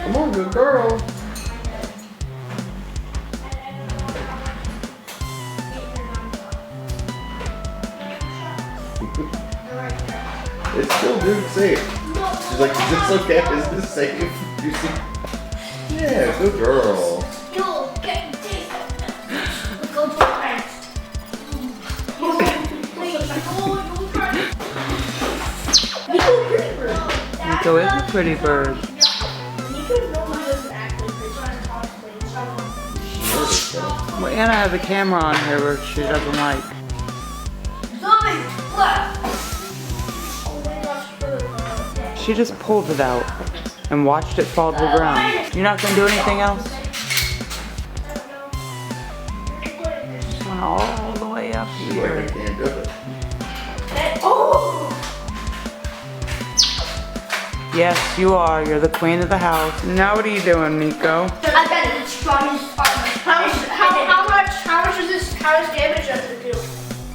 Come on, good girl. It's still good safe. She's like, is this okay? Is this safe? You see? Yeah, good girl. Go get this. Let's go to our friends. Niko, pretty bird. Niko is a pretty bird. Niko normally doesn't act like pretty. Well, Anna has a camera on her where she doesn't like. Zombie left. She just pulled it out and watched it fall to the ground. You're not gonna do anything else? Just went all the way up I here. can't do it. Oh! Yes, you are. You're the queen of the house. Now what are you doing, Niko? I got the strongest armor. How much does this? How much damage does it do?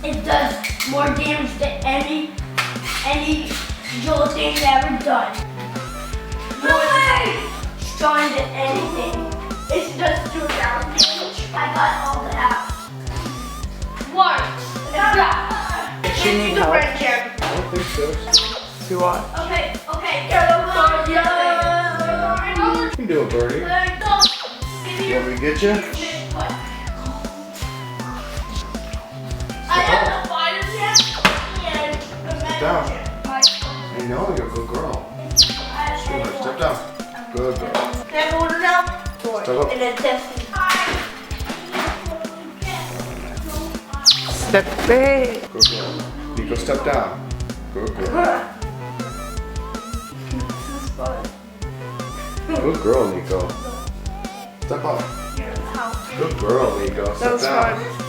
It does more damage than any Joel thing ever done. No way! Stronger than anything. It does 2,000 damage. I got all that. What? She needs help. I don't think so. See what? Okay. You can do it, birdie. You want me to get you? I have the fighters yet. Step down. I know, you're a good girl. Step down. Good girl. Can I order now? Step up. And then test. Step back. Good girl. Niko, step down. Good girl. Good girl, Niko. Step up. Good girl, Niko. Step down.